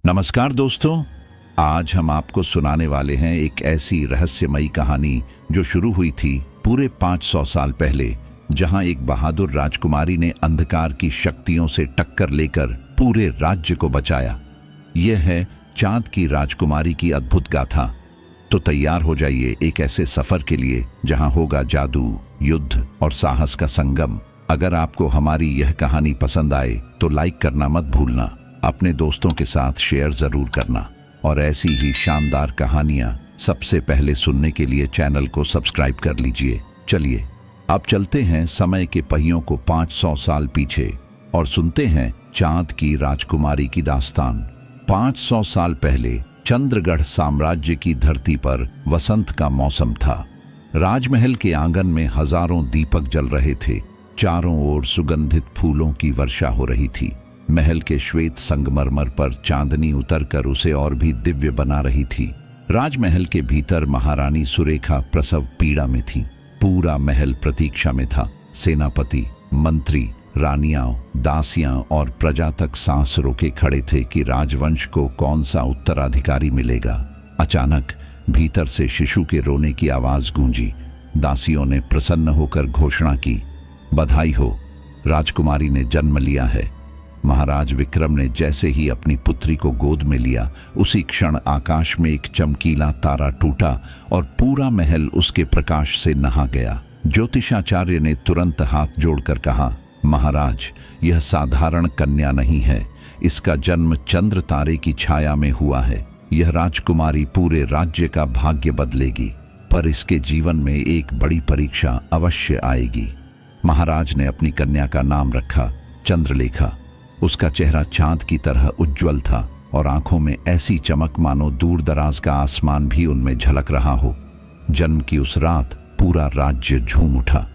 नमस्कार दोस्तों, आज हम आपको सुनाने वाले हैं एक ऐसी रहस्यमयी कहानी जो शुरू हुई थी पूरे 500 साल पहले, जहां एक बहादुर राजकुमारी ने अंधकार की शक्तियों से टक्कर लेकर पूरे राज्य को बचाया। यह है चांद की राजकुमारी की अद्भुत गाथा। तो तैयार हो जाइए एक ऐसे सफर के लिए जहां होगा जादू, युद्ध और साहस का संगम। अगर आपको हमारी यह कहानी पसंद आए तो लाइक करना मत भूलना, अपने दोस्तों के साथ शेयर जरूर करना और ऐसी ही शानदार कहानियां सबसे पहले सुनने के लिए चैनल को सब्सक्राइब कर लीजिए। चलिए अब चलते हैं समय के पहियों को 500 साल पीछे और सुनते हैं चांद की राजकुमारी की दास्तान। 500 साल पहले चंद्रगढ़ साम्राज्य की धरती पर वसंत का मौसम था। राजमहल के आंगन में हजारों दीपक जल रहे थे। चारों ओर सुगंधित फूलों की वर्षा हो रही थी। महल के श्वेत संगमरमर पर चांदनी उतरकर उसे और भी दिव्य बना रही थी। राजमहल के भीतर महारानी सुरेखा प्रसव पीड़ा में थी। पूरा महल प्रतीक्षा में था। सेनापति, मंत्री, रानियां, दासियां और प्रजा तक सांस रोके खड़े थे कि राजवंश को कौन सा उत्तराधिकारी मिलेगा। अचानक भीतर से शिशु के रोने की आवाज गूंजी। दासियों ने प्रसन्न होकर घोषणा की, बधाई हो, राजकुमारी ने जन्म लिया है। महाराज विक्रम ने जैसे ही अपनी पुत्री को गोद में लिया, उसी क्षण आकाश में एक चमकीला तारा टूटा और पूरा महल उसके प्रकाश से नहा गया। ज्योतिषाचार्य ने तुरंत हाथ जोड़कर कहा, महाराज, यह साधारण कन्या नहीं है, इसका जन्म चंद्र तारे की छाया में हुआ है। यह राजकुमारी पूरे राज्य का भाग्य बदलेगी, पर इसके जीवन में एक बड़ी परीक्षा अवश्य आएगी। महाराज ने अपनी कन्या का नाम रखा चंद्रलेखा। उसका चेहरा चांद की तरह उज्जवल था और आंखों में ऐसी चमक मानो दूर दराज का आसमान भी उनमें झलक रहा हो। जन्म की उस रात पूरा राज्य झूम उठा।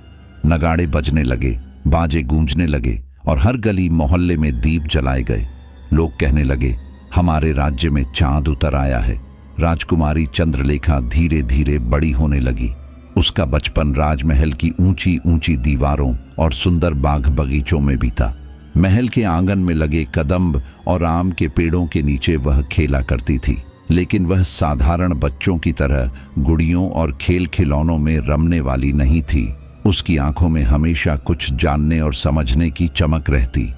नगाड़े बजने लगे, बाजे गूंजने लगे और हर गली मोहल्ले में दीप जलाए गए। लोग कहने लगे, हमारे राज्य में चांद उतर आया है। राजकुमारी चंद्रलेखा धीरे धीरे बड़ी होने लगी। उसका बचपन राजमहल की ऊंची ऊंची दीवारों और सुंदर बाग बगीचों में बीता। महल के आंगन में लगे कदम्ब और आम के पेड़ों के नीचे वह खेला करती थी, लेकिन वह साधारण बच्चों की तरह गुड़ियों और खेल खिलौनों में रमने वाली नहीं थी। उसकी आंखों में हमेशा कुछ जानने और समझने की चमक रहती।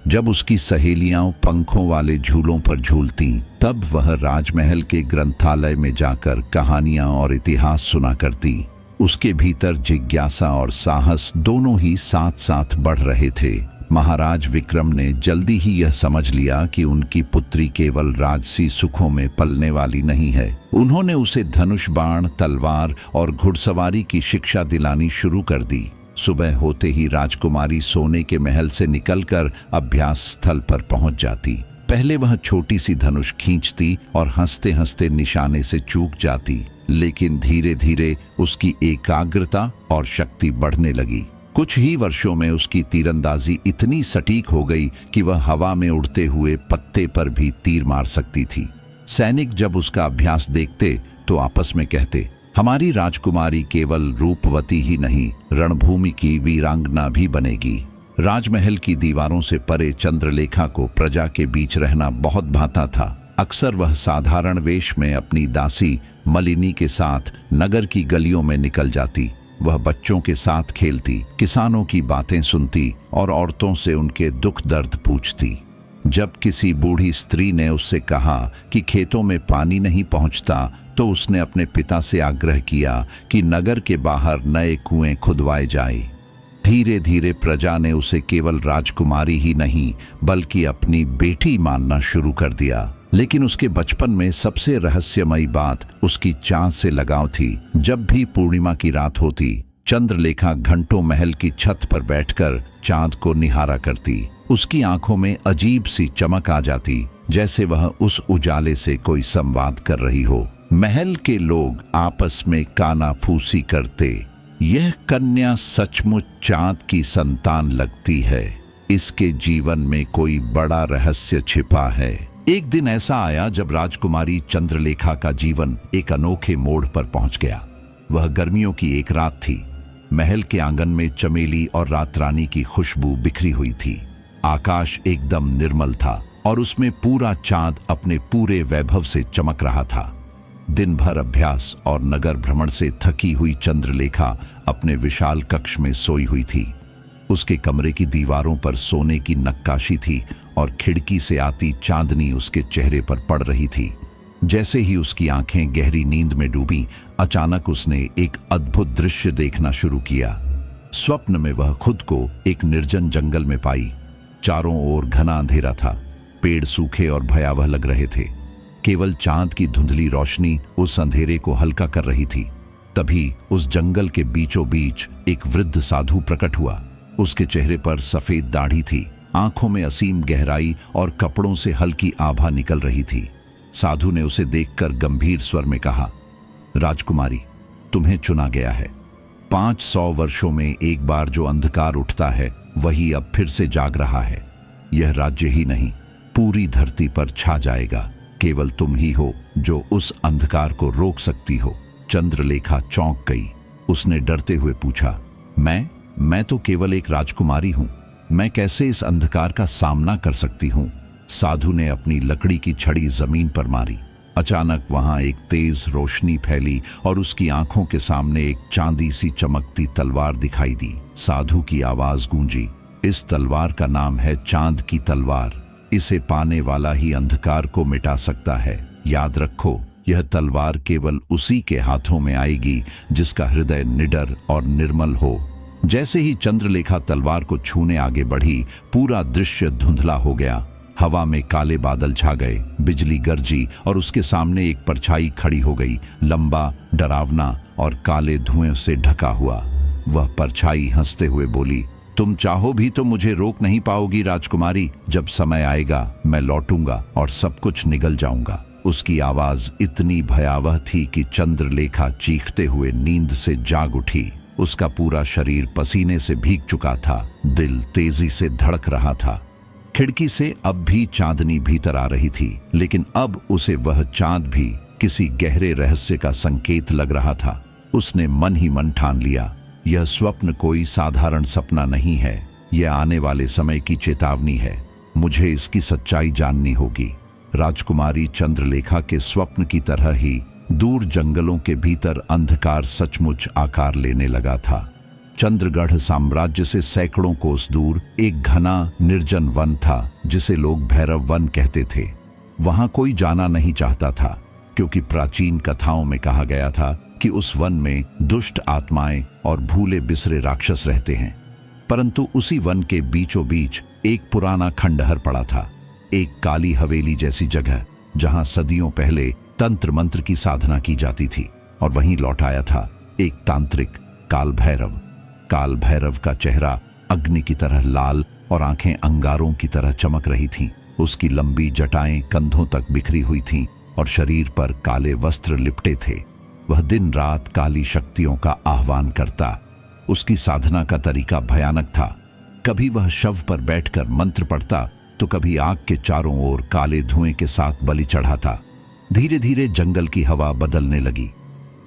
जब उसकी सहेलियां पंखों वाले झूलों पर झूलती, तब वह राजमहल के ग्रंथालय में जाकर कहानियां और इतिहास सुना करती। उसके भीतर जिज्ञासा और साहस दोनों ही साथ साथ बढ़ रहे थे। महाराज विक्रम ने जल्दी ही यह समझ लिया कि उनकी पुत्री केवल राजसी सुखों में पलने वाली नहीं है। उन्होंने उसे धनुष बाण, तलवार और घुड़सवारी की शिक्षा दिलानी शुरू कर दी। सुबह होते ही राजकुमारी सोने के महल से निकलकर अभ्यास स्थल पर पहुंच जाती। पहले वह छोटी सी धनुष खींचती और हंसते हंसते निशाने से चूक जाती, लेकिन धीरे धीरे उसकी एकाग्रता और शक्ति बढ़ने लगी। कुछ ही वर्षों में उसकी तीरंदाजी इतनी सटीक हो गई कि वह हवा में उड़ते हुए पत्ते पर भी तीर मार सकती थी। सैनिक जब उसका अभ्यास देखते तो आपस में कहते, हमारी राजकुमारी केवल रूपवती ही नहीं, रणभूमि की वीरांगना भी बनेगी। राजमहल की दीवारों से परे चंद्रलेखा को प्रजा के बीच रहना बहुत भाता था। अक्सर वह साधारण वेश में अपनी दासी मलिनी के साथ नगर की गलियों में निकल जाती। वह बच्चों के साथ खेलती, किसानों की बातें सुनती और औरतों से उनके दुख दर्द पूछती। जब किसी बूढ़ी स्त्री ने उससे कहा कि खेतों में पानी नहीं पहुंचता, तो उसने अपने पिता से आग्रह किया कि नगर के बाहर नए कुएं खुदवाए जाए। धीरे धीरे प्रजा ने उसे केवल राजकुमारी ही नहीं बल्कि अपनी बेटी मानना शुरू कर दिया। लेकिन उसके बचपन में सबसे रहस्यमयी बात उसकी चांद से लगाव थी। जब भी पूर्णिमा की रात होती, चंद्रलेखा घंटों महल की छत पर बैठकर चांद को निहारा करती। उसकी आंखों में अजीब सी चमक आ जाती, जैसे वह उस उजाले से कोई संवाद कर रही हो। महल के लोग आपस में कानाफूसी करते, यह कन्या सचमुच चांद की संतान लगती है, इसके जीवन में कोई बड़ा रहस्य छिपा है। एक दिन ऐसा आया जब राजकुमारी चंद्रलेखा का जीवन एक अनोखे मोड़ पर पहुंच गया। वह गर्मियों की एक रात थी। महल के आंगन में चमेली और रातरानी की खुशबू बिखरी हुई थी। आकाश एकदम निर्मल था और उसमें पूरा चांद अपने पूरे वैभव से चमक रहा था। दिन भर अभ्यास और नगर भ्रमण से थकी हुई चंद्रलेखा अपने विशाल कक्ष में सोई हुई थी। उसके कमरे की दीवारों पर सोने की नक्काशी थी और खिड़की से आती चांदनी उसके चेहरे पर पड़ रही थी। जैसे ही उसकी आंखें गहरी नींद में डूबीं, अचानक उसने एक अद्भुत दृश्य देखना शुरू किया। स्वप्न में वह खुद को एक निर्जन जंगल में पाई। चारों ओर घना अंधेरा था, पेड़ सूखे और भयावह लग रहे थे। केवल चांद की धुंधली रोशनी उस अंधेरे को हल्का कर रही थी। तभी उस जंगल के बीचों बीच एक वृद्ध साधु प्रकट हुआ। उसके चेहरे पर सफेद दाढ़ी थी, आंखों में असीम गहराई और कपड़ों से हल्की आभा निकल रही थी। साधु ने उसे देखकर गंभीर स्वर में कहा, राजकुमारी, तुम्हें चुना गया है। 500 वर्षों में एक बार जो अंधकार उठता है वही अब फिर से जाग रहा है। यह राज्य ही नहीं, पूरी धरती पर छा जाएगा। केवल तुम ही हो जो उस अंधकार को रोक सकती हो। चंद्रलेखा चौंक गई। उसने डरते हुए पूछा, मैं तो केवल एक राजकुमारी हूं। मैं कैसे इस अंधकार का सामना कर सकती हूं? साधु ने अपनी लकड़ी की छड़ी जमीन पर मारी। अचानक वहां एक तेज रोशनी फैली और उसकी आंखों के सामने एक चांदी सी चमकती तलवार दिखाई दी। साधु की आवाज गूंजी, इस तलवार का नाम है चांद की तलवार। इसे पाने वाला ही अंधकार को मिटा सकता है। याद रखो, यह तलवार केवल उसी के हाथों में आएगी जिसका हृदय निडर और निर्मल हो। जैसे ही चंद्रलेखा तलवार को छूने आगे बढ़ी, पूरा दृश्य धुंधला हो गया। हवा में काले बादल छा गए, बिजली गरजी और उसके सामने एक परछाई खड़ी हो गई, लंबा, डरावना और काले धुएं से ढका हुआ। वह परछाई हंसते हुए बोली, तुम चाहो भी तो मुझे रोक नहीं पाओगी राजकुमारी। जब समय आएगा मैं लौटूंगा और सब कुछ निगल जाऊंगा। उसकी आवाज इतनी भयावह थी कि चंद्रलेखा चीखते हुए नींद से जाग उठी। उसका पूरा शरीर पसीने से भीग चुका था, दिल तेजी से धड़क रहा था। खिड़की से अब भी चांदनी भीतर आ रही थी, लेकिन अब उसे वह चांद भी किसी गहरे रहस्य का संकेत लग रहा था। उसने मन ही मन ठान लिया, यह स्वप्न कोई साधारण सपना नहीं है, यह आने वाले समय की चेतावनी है। मुझे इसकी सच्चाई जाननी होगी। राजकुमारी चंद्रलेखा के स्वप्न की तरह ही दूर जंगलों के भीतर अंधकार सचमुच आकार लेने लगा था। चंद्रगढ़ साम्राज्य से सैकड़ों कोस दूर एक घना निर्जन वन था जिसे लोग भैरव वन कहते थे। वहां कोई जाना नहीं चाहता था, क्योंकि प्राचीन कथाओं में कहा गया था कि उस वन में दुष्ट आत्माएं और भूले बिसरे राक्षस रहते हैं। परंतु उसी वन के बीचों बीच एक पुराना खंडहर पड़ा था, एक काली हवेली जैसी जगह जहां सदियों पहले तंत्र मंत्र की साधना की जाती थी। और वहीं लौट आया था एक तांत्रिक, काल भैरव। काल भैरव का चेहरा अग्नि की तरह लाल और आंखें अंगारों की तरह चमक रही थीं। उसकी लंबी जटाएं कंधों तक बिखरी हुई थीं और शरीर पर काले वस्त्र लिपटे थे। वह दिन रात काली शक्तियों का आह्वान करता। उसकी साधना का तरीका भयानक था। कभी वह शव पर बैठकर मंत्र पढ़ता तो कभी आग के चारों ओर काले धुएं के साथ बलि चढ़ाता। धीरे धीरे जंगल की हवा बदलने लगी।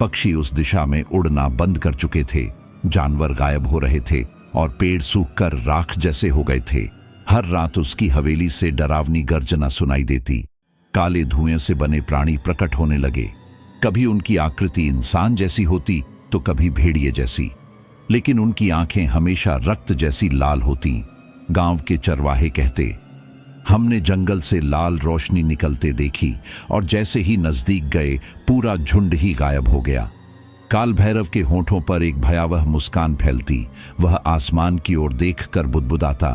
पक्षी उस दिशा में उड़ना बंद कर चुके थे, जानवर गायब हो रहे थे और पेड़ सूखकर राख जैसे हो गए थे। हर रात उसकी हवेली से डरावनी गर्जना सुनाई देती। काले धुएं से बने प्राणी प्रकट होने लगे। कभी उनकी आकृति इंसान जैसी होती तो कभी भेड़िए जैसी, लेकिन उनकी आंखें हमेशा रक्त जैसी लाल होती। गांव के चरवाहे कहते, हमने जंगल से लाल रोशनी निकलते देखी और जैसे ही नजदीक गए पूरा झुंड ही गायब हो गया। काल भैरव के होठों पर एक भयावह मुस्कान फैलती। वह आसमान की ओर देखकर बुदबुदाता,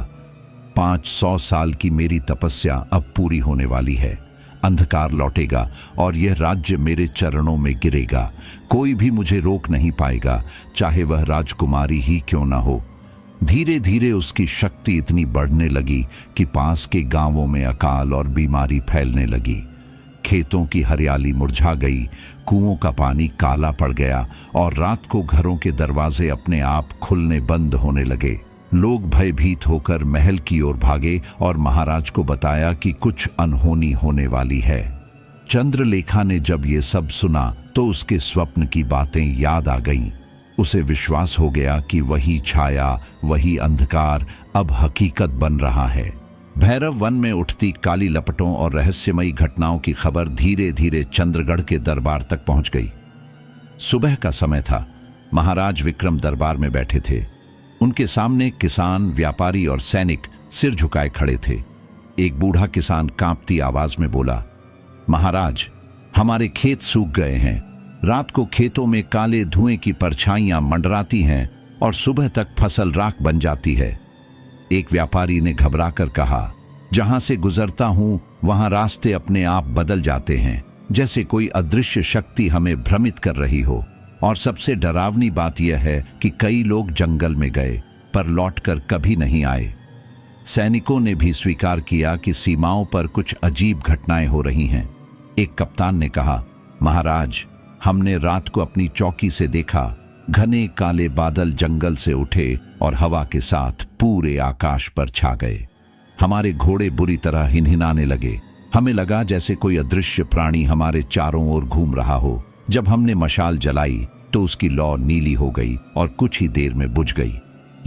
500 साल की मेरी तपस्या अब पूरी होने वाली है। अंधकार लौटेगा और यह राज्य मेरे चरणों में गिरेगा। कोई भी मुझे रोक नहीं पाएगा, चाहे वह राजकुमारी ही क्यों न हो। धीरे धीरे उसकी शक्ति इतनी बढ़ने लगी कि पास के गांवों में अकाल और बीमारी फैलने लगी। खेतों की हरियाली मुरझा गई, कुओं का पानी काला पड़ गया और रात को घरों के दरवाजे अपने आप खुलने बंद होने लगे। लोग भयभीत होकर महल की ओर भागे और महाराज को बताया कि कुछ अनहोनी होने वाली है। चंद्रलेखा ने जब ये सब सुना तो उसके स्वप्न की बातें याद आ गईं। उसे विश्वास हो गया कि वही छाया, वही अंधकार अब हकीकत बन रहा है। भैरव वन में उठती काली लपटों और रहस्यमयी घटनाओं की खबर धीरे धीरे चंद्रगढ़ के दरबार तक पहुंच गई। सुबह का समय था। महाराज विक्रम दरबार में बैठे थे। उनके सामने किसान, व्यापारी और सैनिक सिर झुकाए खड़े थे। एक बूढ़ा किसान कांपती आवाज में बोला, महाराज, हमारे खेत सूख गए हैं। रात को खेतों में काले धुएं की परछाइयां मंडराती हैं और सुबह तक फसल राख बन जाती है। एक व्यापारी ने घबराकर कहा, जहां से गुजरता हूं वहां रास्ते अपने आप बदल जाते हैं, जैसे कोई अदृश्य शक्ति हमें भ्रमित कर रही हो। और सबसे डरावनी बात यह है कि कई लोग जंगल में गए पर लौटकर कभी नहीं आए। सैनिकों ने भी स्वीकार किया कि सीमाओं पर कुछ अजीब घटनाएं हो रही हैं। एक कप्तान ने कहा, महाराज, हमने रात को अपनी चौकी से देखा, घने काले बादल जंगल से उठे और हवा के साथ पूरे आकाश पर छा गए। हमारे घोड़े बुरी तरह हिनहिनाने लगे। हमें लगा जैसे कोई अदृश्य प्राणी हमारे चारों ओर घूम रहा हो। जब हमने मशाल जलाई तो उसकी लौ नीली हो गई और कुछ ही देर में बुझ गई।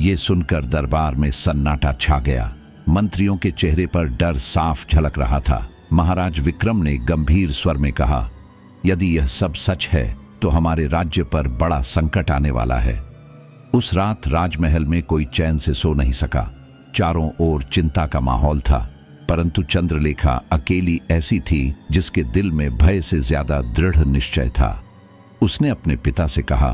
ये सुनकर दरबार में सन्नाटा छा गया। मंत्रियों के चेहरे पर डर साफ झलक रहा था। महाराज विक्रम ने गंभीर स्वर में कहा, यदि यह सब सच है तो हमारे राज्य पर बड़ा संकट आने वाला है। उस रात राजमहल में कोई चैन से सो नहीं सका। चारों ओर चिंता का माहौल था, परंतु चंद्रलेखा अकेली ऐसी थी जिसके दिल में भय से ज्यादा दृढ़ निश्चय था। उसने अपने पिता से कहा,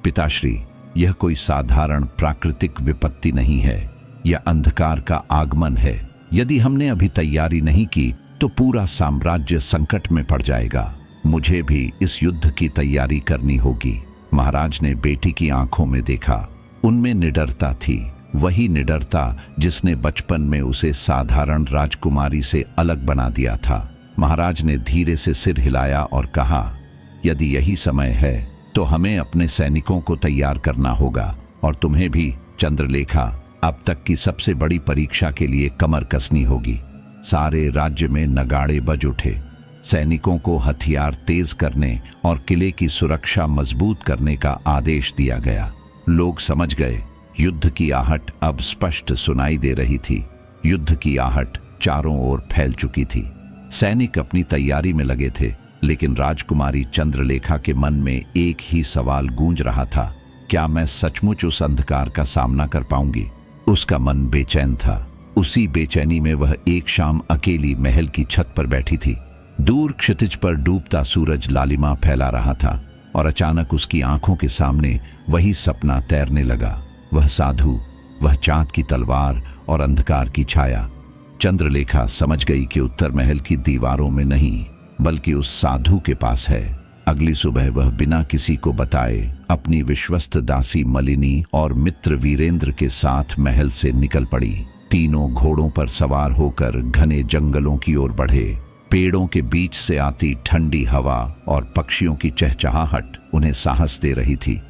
पिताश्री, यह कोई साधारण प्राकृतिक विपत्ति नहीं है, यह अंधकार का आगमन है। यदि हमने अभी तैयारी नहीं की तो पूरा साम्राज्य संकट में पड़ जाएगा। मुझे भी इस युद्ध की तैयारी करनी होगी। महाराज ने बेटी की आंखों में देखा। उनमें निडरता थी, वही निडरता जिसने बचपन में उसे साधारण राजकुमारी से अलग बना दिया था। महाराज ने धीरे से सिर हिलाया और कहा, यदि यही समय है तो हमें अपने सैनिकों को तैयार करना होगा और तुम्हें भी चंद्रलेखा अब तक की सबसे बड़ी परीक्षा के लिए कमर कसनी होगी। सारे राज्य में नगाड़े बज उठे। सैनिकों को हथियार तेज करने और किले की सुरक्षा मजबूत करने का आदेश दिया गया। लोग समझ गए, युद्ध की आहट अब स्पष्ट सुनाई दे रही थी। युद्ध की आहट चारों ओर फैल चुकी थी। सैनिक अपनी तैयारी में लगे थे, लेकिन राजकुमारी चंद्रलेखा के मन में एक ही सवाल गूंज रहा था, क्या मैं सचमुच उस अंधकार का सामना कर पाऊंगी? उसका मन बेचैन था। उसी बेचैनी में वह एक शाम अकेली महल की छत पर बैठी थी। दूर क्षितिज पर डूबता सूरज लालिमा फैला रहा था और अचानक उसकी आंखों के सामने वही सपना तैरने लगा। वह साधु, वह चांद की तलवार और अंधकार की छाया। चंद्रलेखा समझ गई कि उत्तर महल की दीवारों में नहीं, बल्कि उस साधु के पास है। अगली सुबह वह बिना किसी को बताए अपनी विश्वस्त दासी मलिनी और मित्र वीरेंद्र के साथ महल से निकल पड़ी। तीनों घोड़ों पर सवार होकर घने जंगलों की ओर बढ़े। पेड़ों के बीच से आती ठंडी हवा और पक्षियों की चहचहाहट उन्हें साहस दे रही थी।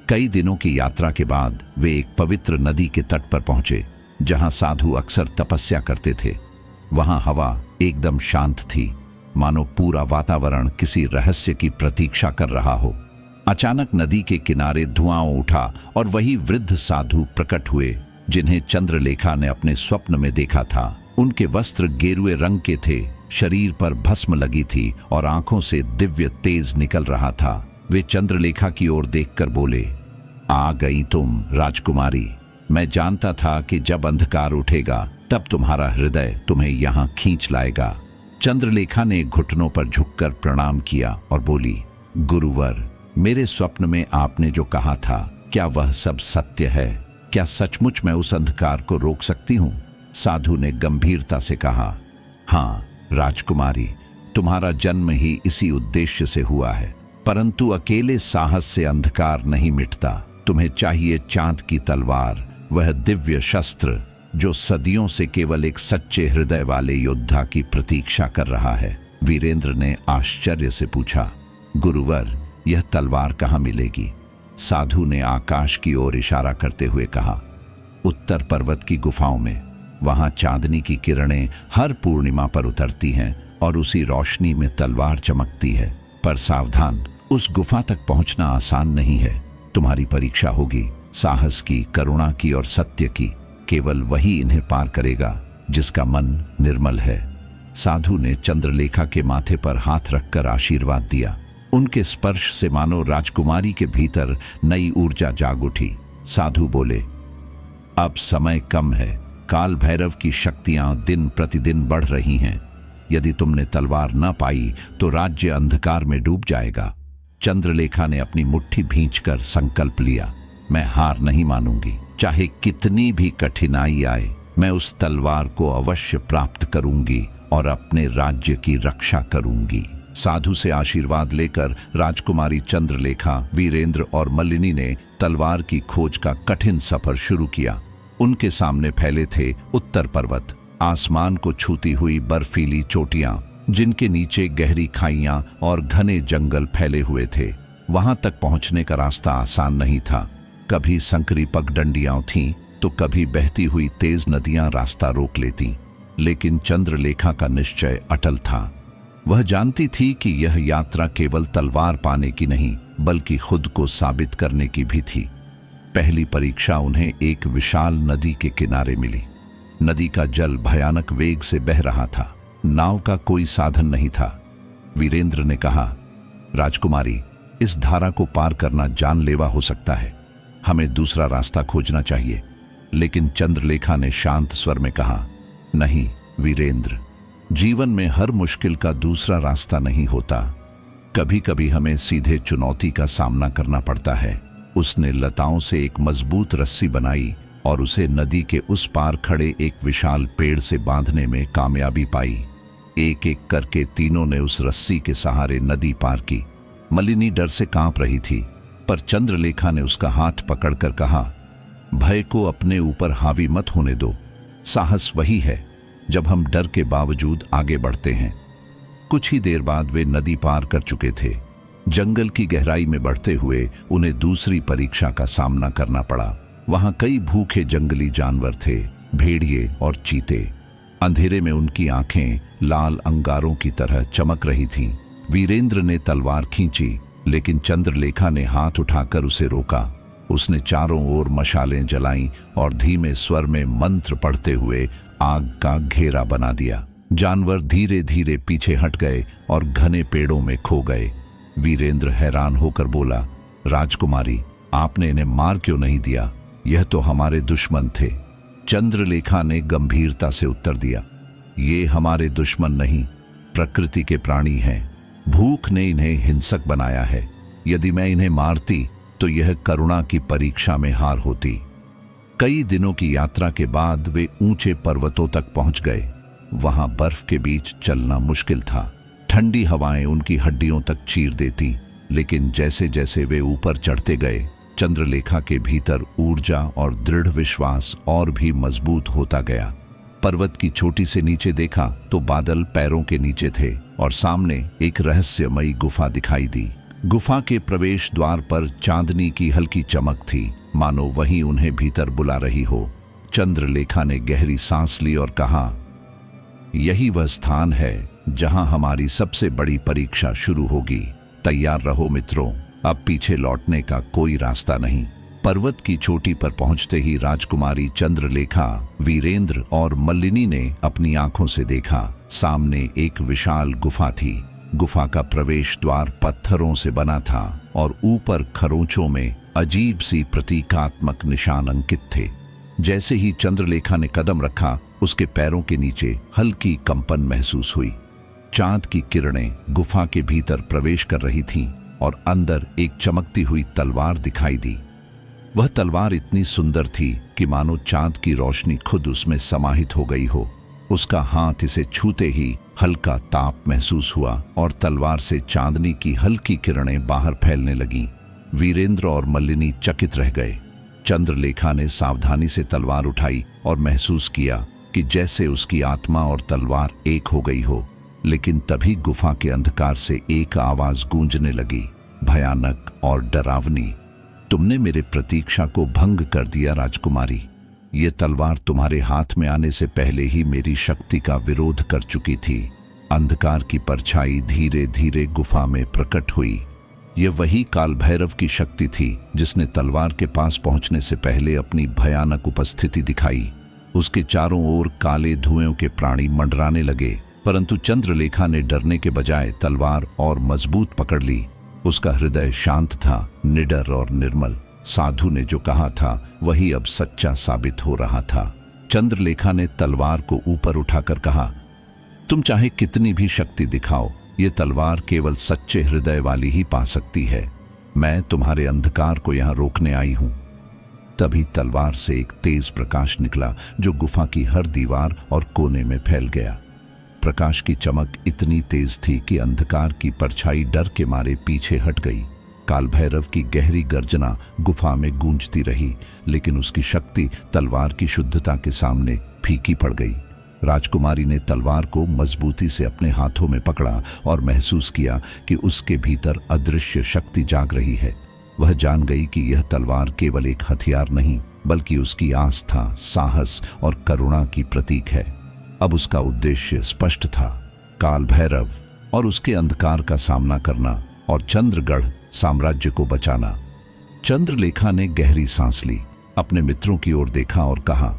कई दिनों की यात्रा के बाद वे एक पवित्र नदी के तट पर पहुंचे, जहां साधु अक्सर तपस्या करते थे। वहां हवा एकदम शांत थी, मानो पूरा वातावरण किसी रहस्य की प्रतीक्षा कर रहा हो। अचानक नदी के किनारे धुआं उठा और वही वृद्ध साधु प्रकट हुए जिन्हें चंद्रलेखा ने अपने स्वप्न में देखा था। उनके वस्त्र गेरुए रंग के थे, शरीर पर भस्म लगी थी और आंखों से दिव्य तेज निकल रहा था। वे चंद्रलेखा की ओर देखकर बोले, आ गई तुम राजकुमारी। मैं जानता था कि जब अंधकार उठेगा तब तुम्हारा हृदय तुम्हें यहाँ खींच लाएगा। चंद्रलेखा ने घुटनों पर झुककर प्रणाम किया और बोली, गुरुवर, मेरे स्वप्न में आपने जो कहा था, क्या वह सब सत्य है? क्या सचमुच मैं उस अंधकार को रोक सकती हूँ? साधु ने गंभीरता से कहा, हाँ राजकुमारी, तुम्हारा जन्म ही इसी उद्देश्य से हुआ है। परंतु अकेले साहस से अंधकार नहीं मिटता। तुम्हें चाहिए चांद की तलवार, वह दिव्य शस्त्र जो सदियों से केवल एक सच्चे हृदय वाले योद्धा की प्रतीक्षा कर रहा है। वीरेंद्र ने आश्चर्य से पूछा, गुरुवर, यह तलवार कहाँ मिलेगी? साधु ने आकाश की ओर इशारा करते हुए कहा, उत्तर पर्वत की गुफाओं में। वहां चांदनी की किरणें हर पूर्णिमा पर उतरती हैं और उसी रोशनी में तलवार चमकती है। पर सावधान, उस गुफा तक पहुंचना आसान नहीं है। तुम्हारी परीक्षा होगी, साहस की, करुणा की और सत्य की। केवल वही इन्हें पार करेगा। जिसका मन निर्मल है। साधु ने चंद्रलेखा के माथे पर हाथ रखकर आशीर्वाद दिया। उनके स्पर्श से मानो राजकुमारी के भीतर नई ऊर्जा जाग उठी। साधु बोले, अब समय कम है, काल भैरव की शक्तियां दिन प्रतिदिन बढ़ रही हैं। यदि तुमने तलवार न पाई तो राज्य अंधकार में डूब जाएगा। चंद्रलेखा ने अपनी मुट्ठी भींचकर संकल्प लिया, मैं हार नहीं मानूंगी, चाहे कितनी भी कठिनाई आए, मैं उस तलवार को अवश्य प्राप्त करूंगी और अपने राज्य की रक्षा करूंगी। साधु से आशीर्वाद लेकर राजकुमारी चंद्रलेखा, वीरेंद्र और मल्लिनी ने तलवार की खोज का कठिन सफर शुरू किया। उनके सामने फैले थे उत्तर पर्वत, आसमान को छूती हुई बर्फीली चोटियां, जिनके नीचे गहरी खाइयां और घने जंगल फैले हुए थे। वहां तक पहुंचने का रास्ता आसान नहीं था। कभी संकरी पगडंडियां थीं तो कभी बहती हुई तेज नदियां रास्ता रोक लेती, लेकिन चंद्रलेखा का निश्चय अटल था। वह जानती थी कि यह यात्रा केवल तलवार पाने की नहीं, बल्कि खुद को साबित करने की भी थी। पहली परीक्षा उन्हें एक विशाल नदी के किनारे मिली। नदी का जल भयानक वेग से बह रहा था। नाव का कोई साधन नहीं था। वीरेंद्र ने कहा, राजकुमारी, इस धारा को पार करना जानलेवा हो सकता है, हमें दूसरा रास्ता खोजना चाहिए। लेकिन चंद्रलेखा ने शांत स्वर में कहा, नहीं वीरेंद्र, जीवन में हर मुश्किल का दूसरा रास्ता नहीं होता। कभी कभी हमें सीधे चुनौती का सामना करना पड़ता है। उसने लताओं से एक मजबूत रस्सी बनाई और उसे नदी के उस पार खड़े एक विशाल पेड़ से बांधने में कामयाबी पाई। एक एक करके तीनों ने उस रस्सी के सहारे नदी पार की। मल्लिनी डर से कांप रही थी, पर चंद्रलेखा ने उसका हाथ पकड़कर कहा, भय को अपने ऊपर हावी मत होने दो। साहस वही है जब हम डर के बावजूद आगे बढ़ते हैं। कुछ ही देर बाद वे नदी पार कर चुके थे। जंगल की गहराई में बढ़ते हुए उन्हें दूसरी परीक्षा का सामना करना पड़ा। वहां कई भूखे जंगली जानवर थे, भेड़िए और चीते। अंधेरे में उनकी आंखें लाल अंगारों की तरह चमक रही थीं। वीरेंद्र ने तलवार खींची, लेकिन चंद्रलेखा ने हाथ उठाकर उसे रोका। उसने चारों ओर मशालें जलाईं और धीमे स्वर में मंत्र पढ़ते हुए आग का घेरा बना दिया। जानवर धीरे धीरे पीछे हट गए और घने पेड़ों में खो गए। वीरेंद्र हैरान होकर बोला, राजकुमारी, आपने इन्हें मार क्यों नहीं दिया? यह तो हमारे दुश्मन थे। चंद्रलेखा ने गंभीरता से उत्तर दिया, ये हमारे दुश्मन नहीं, प्रकृति के प्राणी हैं। भूख ने इन्हें हिंसक बनाया है। यदि मैं इन्हें मारती तो यह करुणा की परीक्षा में हार होती। कई दिनों की यात्रा के बाद वे ऊंचे पर्वतों तक पहुंच गए। वहां बर्फ के बीच चलना मुश्किल था। ठंडी हवाएं उनकी हड्डियों तक चीर देती, लेकिन जैसे जैसे वे ऊपर चढ़ते गए, चंद्रलेखा के भीतर ऊर्जा और दृढ़ विश्वास और भी मजबूत होता गया। पर्वत की चोटी से नीचे देखा तो बादल पैरों के नीचे थे और सामने एक रहस्यमयी गुफा दिखाई दी। गुफा के प्रवेश द्वार पर चांदनी की हल्की चमक थी, मानो वही उन्हें भीतर बुला रही हो। चंद्रलेखा ने गहरी सांस ली और कहा, यही वह स्थान है जहां हमारी सबसे बड़ी परीक्षा शुरू होगी। तैयार रहो मित्रों, अब पीछे लौटने का कोई रास्ता नहीं। पर्वत की चोटी पर पहुंचते ही राजकुमारी चंद्रलेखा, वीरेंद्र और मल्लिनी ने अपनी आंखों से देखा। सामने एक विशाल गुफा थी। गुफा का प्रवेश द्वार पत्थरों से बना था और ऊपर खरोंचों में अजीब सी प्रतीकात्मक निशान अंकित थे। जैसे ही चंद्रलेखा ने कदम रखा, उसके पैरों के नीचे हल्की कंपन महसूस हुई। चांद की किरणें गुफा के भीतर प्रवेश कर रही थीं और अंदर एक चमकती हुई तलवार दिखाई दी। वह तलवार इतनी सुंदर थी कि मानो चांद की रोशनी खुद उसमें समाहित हो गई हो। उसका हाथ इसे छूते ही हल्का ताप महसूस हुआ और तलवार से चांदनी की हल्की किरणें बाहर फैलने लगीं। वीरेंद्र और मल्लिनी चकित रह गए। चंद्रलेखा ने सावधानी से तलवार उठाई और महसूस किया कि जैसे उसकी आत्मा और तलवार एक हो गई हो। लेकिन तभी गुफा के अंधकार से एक आवाज गूंजने लगी, भयानक और डरावनी। तुमने मेरे प्रतीक्षा को भंग कर दिया राजकुमारी। ये तलवार तुम्हारे हाथ में आने से पहले ही मेरी शक्ति का विरोध कर चुकी थी। अंधकार की परछाई धीरे धीरे गुफा में प्रकट हुई। यह वही काल भैरव की शक्ति थी जिसने तलवार के पास पहुंचने से पहले अपनी भयानक उपस्थिति दिखाई। उसके चारों ओर काले धुएं के प्राणी मंडराने लगे, परंतु चंद्रलेखा ने डरने के बजाय तलवार और मजबूत पकड़ ली। उसका हृदय शांत था, निडर और निर्मल। साधु ने जो कहा था वही अब सच्चा साबित हो रहा था। चंद्रलेखा ने तलवार को ऊपर उठाकर कहा, तुम चाहे कितनी भी शक्ति दिखाओ, ये तलवार केवल सच्चे हृदय वाली ही पा सकती है। मैं तुम्हारे अंधकार को यहां रोकने आई हूं। तभी तलवार से एक तेज प्रकाश निकला जो गुफा की हर दीवार और कोने में फैल गया। प्रकाश की चमक इतनी तेज थी कि अंधकार की परछाई डर के मारे पीछे हट गई। काल भैरव की गहरी गर्जना गुफा में गूंजती रही, लेकिन उसकी शक्ति तलवार की शुद्धता के सामने फीकी पड़ गई। राजकुमारी ने तलवार को मजबूती से अपने हाथों में पकड़ा और महसूस किया कि उसके भीतर अदृश्य शक्ति जाग रही है। वह जान गई कि यह तलवार केवल एक हथियार नहीं, बल्कि उसकी आस्था, साहस और करुणा की प्रतीक है। अब उसका उद्देश्य स्पष्ट था, काल भैरव और उसके अंधकार का सामना करना और चंद्रगढ़ साम्राज्य को बचाना। चंद्रलेखा ने गहरी सांस ली, अपने मित्रों की ओर देखा और कहा,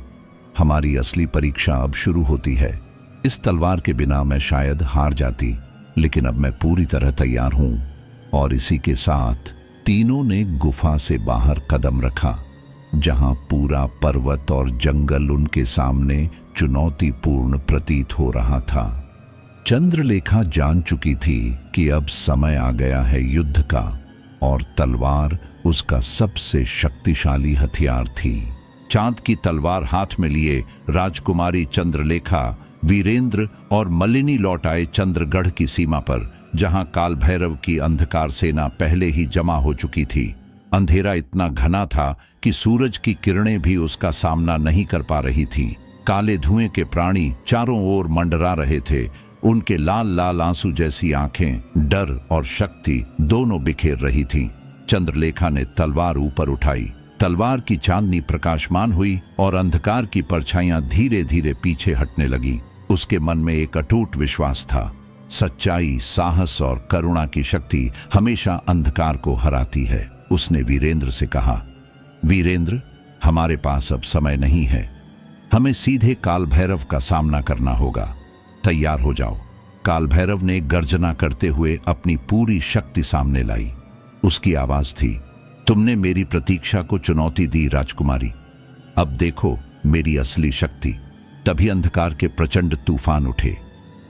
हमारी असली परीक्षा अब शुरू होती है। इस तलवार के बिना मैं शायद हार जाती, लेकिन अब मैं पूरी तरह तैयार हूं। और इसी के साथ तीनों ने गुफा से बाहर कदम रखा, जहां पूरा पर्वत और जंगल उनके सामने चुनौतीपूर्ण प्रतीत हो रहा था। चंद्रलेखा जान चुकी थी कि अब समय आ गया है युद्ध का, और तलवार उसका सबसे शक्तिशाली हथियार थी। चांद की तलवार हाथ में लिए राजकुमारी चंद्रलेखा, वीरेंद्र और मलिनी लौट आए चंद्रगढ़ की सीमा पर, जहां काल भैरव की अंधकार सेना पहले ही जमा हो चुकी थी। अंधेरा इतना घना था कि सूरज की किरणें भी उसका सामना नहीं कर पा रही थीं। काले धुएं के प्राणी चारों ओर मंडरा रहे थे। उनके लाल लाल आंसू जैसी आंखें डर और शक्ति दोनों बिखेर रही थीं। चंद्रलेखा ने तलवार ऊपर उठाई। तलवार की चांदनी प्रकाशमान हुई और अंधकार की परछाइयां धीरे धीरे पीछे हटने लगी। उसके मन में एक अटूट विश्वास था, सच्चाई, साहस और करुणा की शक्ति हमेशा अंधकार को हराती है। उसने वीरेंद्र से कहा, वीरेंद्र, हमारे पास अब समय नहीं है। हमें सीधे काल भैरव का सामना करना होगा। तैयार हो जाओ। काल भैरव ने गर्जना करते हुए अपनी पूरी शक्ति सामने लाई। उसकी आवाज थी, तुमने मेरी प्रतीक्षा को चुनौती दी राजकुमारी, अब देखो मेरी असली शक्ति। तभी अंधकार के प्रचंड तूफान उठे।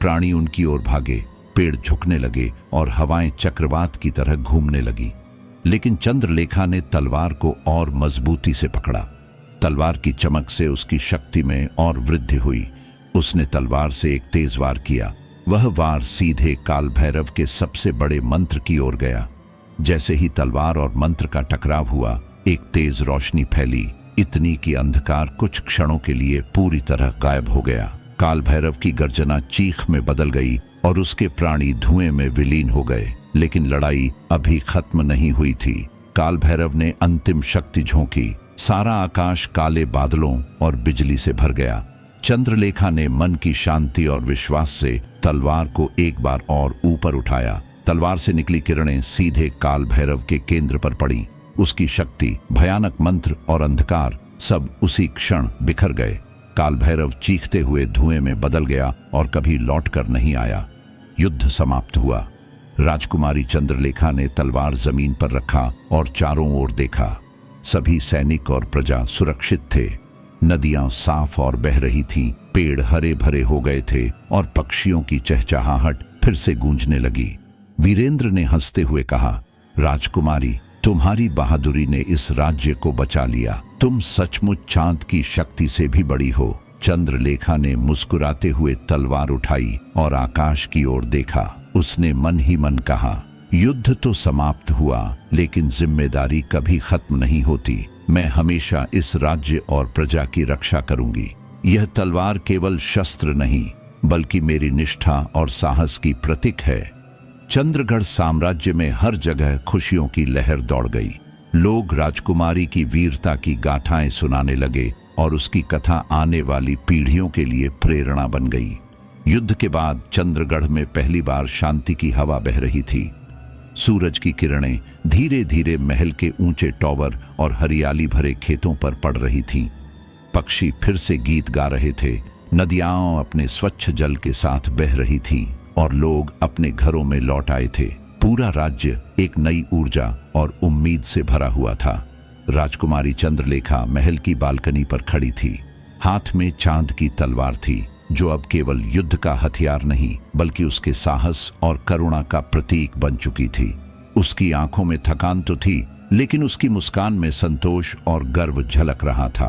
प्राणी उनकी ओर भागे, पेड़ झुकने लगे और हवाएं चक्रवात की तरह घूमने लगी। लेकिन चंद्रलेखा ने तलवार को और मजबूती से पकड़ा। तलवार की चमक से उसकी शक्ति में और वृद्धि हुई। उसने तलवार से एक तेज वार किया। वह वार सीधे काल भैरव के सबसे बड़े मंत्र की ओर गया। जैसे ही तलवार और मंत्र का टकराव हुआ, एक तेज रोशनी फैली, इतनी कि अंधकार कुछ क्षणों के लिए पूरी तरह गायब हो गया। काल भैरव की गर्जना चीख में बदल गई और उसके प्राणी धुएं में विलीन हो गए। लेकिन लड़ाई अभी खत्म नहीं हुई थी। काल भैरव ने अंतिम शक्ति झोंकी। सारा आकाश काले बादलों और बिजली से भर गया। चंद्रलेखा ने मन की शांति और विश्वास से तलवार को एक बार और ऊपर उठाया। तलवार से निकली किरणें सीधे काल भैरव के केंद्र पर पड़ी। उसकी शक्ति, भयानक मंत्र और अंधकार सब उसी क्षण बिखर गए। काल भैरव चीखते हुए धुएं में बदल गया और कभी लौटकर नहीं आया। युद्ध समाप्त हुआ। राजकुमारी चंद्रलेखा ने तलवार जमीन पर रखा और चारों ओर देखा। सभी सैनिक और प्रजा सुरक्षित थे। नदियां साफ और बह रही थीं, पेड़ हरे भरे हो गए थे और पक्षियों की चहचहाहट फिर से गूंजने लगी। वीरेंद्र ने हंसते हुए कहा, राजकुमारी, तुम्हारी बहादुरी ने इस राज्य को बचा लिया। तुम सचमुच चांद की शक्ति से भी बड़ी हो। चंद्रलेखा ने मुस्कुराते हुए तलवार उठाई और आकाश की ओर देखा। उसने मन ही मन कहा, युद्ध तो समाप्त हुआ, लेकिन जिम्मेदारी कभी खत्म नहीं होती। मैं हमेशा इस राज्य और प्रजा की रक्षा करूंगी। यह तलवार केवल शस्त्र नहीं, बल्कि मेरी निष्ठा और साहस की प्रतीक है। चंद्रगढ़ साम्राज्य में हर जगह खुशियों की लहर दौड़ गई। लोग राजकुमारी की वीरता की गाथाएं सुनाने लगे और उसकी कथा आने वाली पीढ़ियों के लिए प्रेरणा बन गई। युद्ध के बाद चंद्रगढ़ में पहली बार शांति की हवा बह रही थी। सूरज की किरणें धीरे धीरे महल के ऊंचे टॉवर और हरियाली भरे खेतों पर पड़ रही थीं। पक्षी फिर से गीत गा रहे थे, नदियां अपने स्वच्छ जल के साथ बह रही थीं और लोग अपने घरों में लौट आए थे। पूरा राज्य एक नई ऊर्जा और उम्मीद से भरा हुआ था। राजकुमारी चंद्रलेखा महल की बालकनी पर खड़ी थी। हाथ में चांद की तलवार थी, जो अब केवल युद्ध का हथियार नहीं बल्कि उसके साहस और करुणा का प्रतीक बन चुकी थी। उसकी आंखों में थकान तो थी, लेकिन उसकी मुस्कान में संतोष और गर्व झलक रहा था।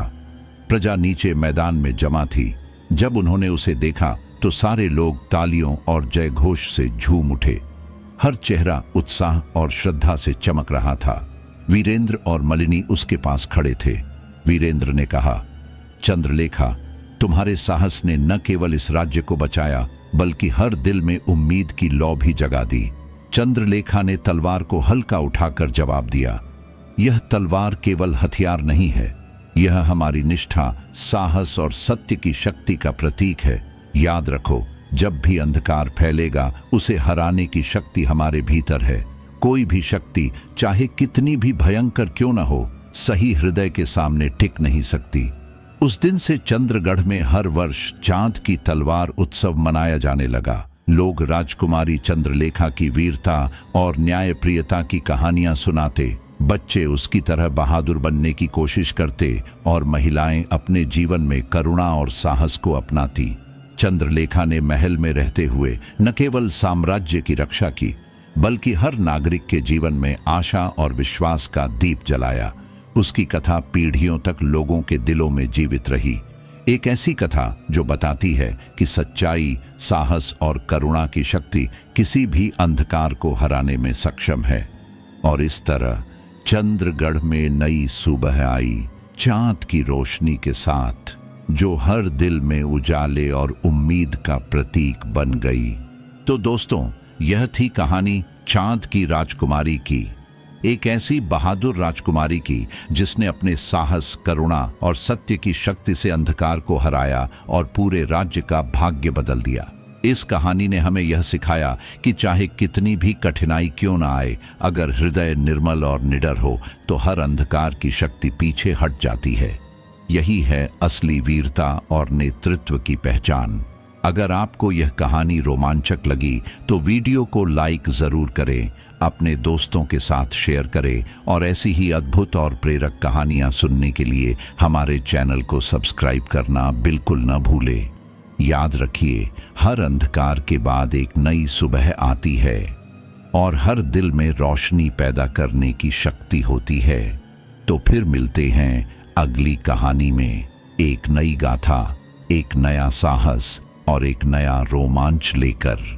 प्रजा नीचे मैदान में जमा थी। जब उन्होंने उसे देखा तो सारे लोग तालियों और जयघोष से झूम उठे। हर चेहरा उत्साह और श्रद्धा से चमक रहा था। वीरेंद्र और मलिनी उसके पास खड़े थे। वीरेंद्र ने कहा, चंद्रलेखा, तुम्हारे साहस ने न केवल इस राज्य को बचाया बल्कि हर दिल में उम्मीद की लौ भी जगा दी। चंद्रलेखा ने तलवार को हल्का उठाकर जवाब दिया, यह तलवार केवल हथियार नहीं है, यह हमारी निष्ठा, साहस और सत्य की शक्ति का प्रतीक है। याद रखो, जब भी अंधकार फैलेगा उसे हराने की शक्ति हमारे भीतर है। कोई भी शक्ति, चाहे कितनी भी भयंकर क्यों न हो, सही हृदय के सामने टिक नहीं सकती। उस दिन से चंद्रगढ़ में हर वर्ष चांद की तलवार उत्सव मनाया जाने लगा। लोग राजकुमारी चंद्रलेखा की वीरता और न्यायप्रियता की कहानियां सुनाते, बच्चे उसकी तरह बहादुर बनने की कोशिश करते और महिलाएं अपने जीवन में करुणा और साहस को अपनाती। चंद्रलेखा ने महल में रहते हुए न केवल साम्राज्य की रक्षा की बल्कि हर नागरिक के जीवन में आशा और विश्वास का दीप जलाया। उसकी कथा पीढ़ियों तक लोगों के दिलों में जीवित रही। एक ऐसी कथा जो बताती है कि सच्चाई, साहस और करुणा की शक्ति किसी भी अंधकार को हराने में सक्षम है। और इस तरह चंद्रगढ़ में नई सुबह आई, चांद की रोशनी के साथ, जो हर दिल में उजाले और उम्मीद का प्रतीक बन गई। तो दोस्तों, यह थी कहानी चांद की राजकुमारी की। एक ऐसी बहादुर राजकुमारी की जिसने अपने साहस, करुणा और सत्य की शक्ति से अंधकार को हराया और पूरे राज्य का भाग्य बदल दिया। इस कहानी ने हमें यह सिखाया कि चाहे कितनी भी कठिनाई क्यों न आए, अगर हृदय निर्मल और निडर हो तो हर अंधकार की शक्ति पीछे हट जाती है। यही है असली वीरता और नेतृत्व की पहचान। अगर आपको यह कहानी रोमांचक लगी तो वीडियो को लाइक जरूर करें, अपने दोस्तों के साथ शेयर करें और ऐसी ही अद्भुत और प्रेरक कहानियां सुनने के लिए हमारे चैनल को सब्सक्राइब करना बिल्कुल न भूलें। याद रखिए, हर अंधकार के बाद एक नई सुबह आती है और हर दिल में रोशनी पैदा करने की शक्ति होती है। तो फिर मिलते हैं अगली कहानी में, एक नई गाथा, एक नया साहस और एक नया रोमांच लेकर।